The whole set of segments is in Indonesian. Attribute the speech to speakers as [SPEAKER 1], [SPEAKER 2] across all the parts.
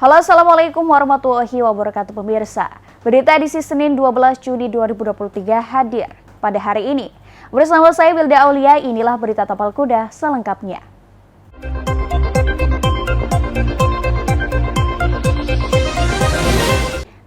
[SPEAKER 1] Halo, Assalamualaikum warahmatullahi wabarakatuh pemirsa. Berita edisi Senin 12 Juni 2023 hadir pada hari ini. Bersama saya Wilda Aulia, inilah berita Tapal Kuda selengkapnya.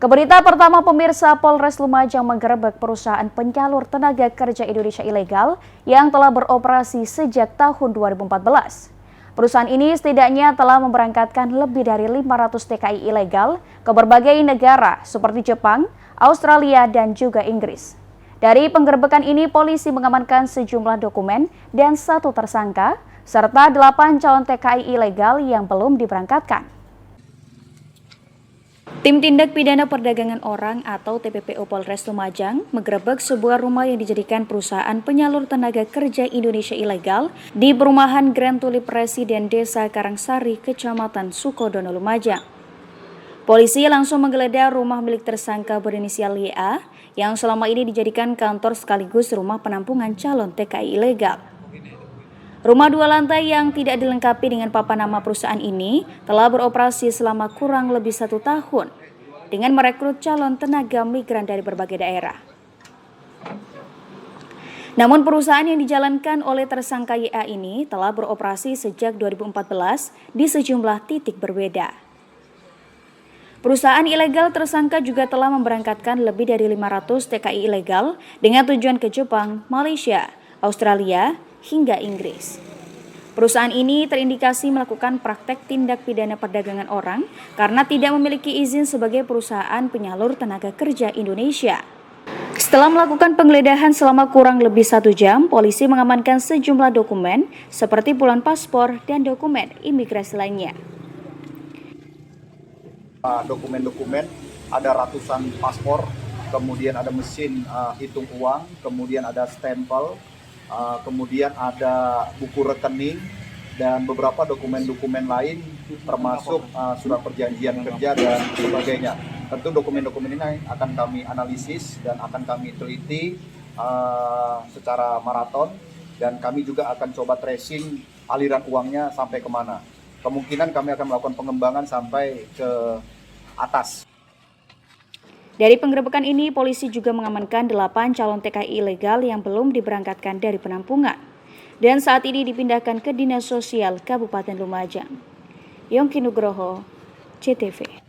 [SPEAKER 1] Ke berita pertama pemirsa, Polres Lumajang menggerebek perusahaan penyalur tenaga kerja Indonesia ilegal yang telah beroperasi sejak tahun 2014. Perusahaan ini setidaknya telah memberangkatkan lebih dari 500 TKI ilegal ke berbagai negara seperti Jepang, Australia, dan juga Inggris. Dari penggerebekan ini, polisi mengamankan sejumlah dokumen dan 1 tersangka, serta 8 calon TKI ilegal yang belum diberangkatkan. Tim Tindak Pidana Perdagangan Orang atau TPPO Polres Lumajang menggerebek sebuah rumah yang dijadikan perusahaan penyalur tenaga kerja Indonesia ilegal di perumahan Grand Tulip Residen Desa Karangsari, Kecamatan Sukodono, Lumajang. Polisi langsung menggeledah rumah milik tersangka berinisial YA yang selama ini dijadikan kantor sekaligus rumah penampungan calon TKI ilegal. Rumah 2 lantai yang tidak dilengkapi dengan papan nama perusahaan ini telah beroperasi selama kurang lebih 1 tahun dengan merekrut calon tenaga migran dari berbagai daerah. Namun perusahaan yang dijalankan oleh tersangka YA ini telah beroperasi sejak 2014 di sejumlah titik berbeda. Perusahaan ilegal tersangka juga telah memberangkatkan lebih dari 500 TKI ilegal dengan tujuan ke Jepang, Malaysia, Australia, hingga Inggris. Perusahaan ini terindikasi melakukan praktek tindak pidana perdagangan orang karena tidak memiliki izin sebagai perusahaan penyalur tenaga kerja Indonesia. Setelah melakukan penggeledahan selama kurang lebih 1 jam, polisi mengamankan sejumlah dokumen seperti puluhan paspor dan dokumen imigrasi lainnya.
[SPEAKER 2] Dokumen-dokumen, ada ratusan paspor, kemudian ada mesin hitung uang, kemudian ada stempel, kemudian ada buku rekening dan beberapa dokumen-dokumen lain termasuk surat perjanjian kerja dan sebagainya. Tentu dokumen-dokumen ini akan kami analisis dan akan kami teliti secara maraton, dan kami juga akan coba tracing aliran uangnya sampai kemana. Kemungkinan kami akan melakukan pengembangan sampai ke atas.
[SPEAKER 1] Dari penggerebekan ini, polisi juga mengamankan 8 calon TKI ilegal yang belum diberangkatkan dari penampungan dan saat ini dipindahkan ke Dinas Sosial Kabupaten Lumajang. Yongki Nugroho, CTV.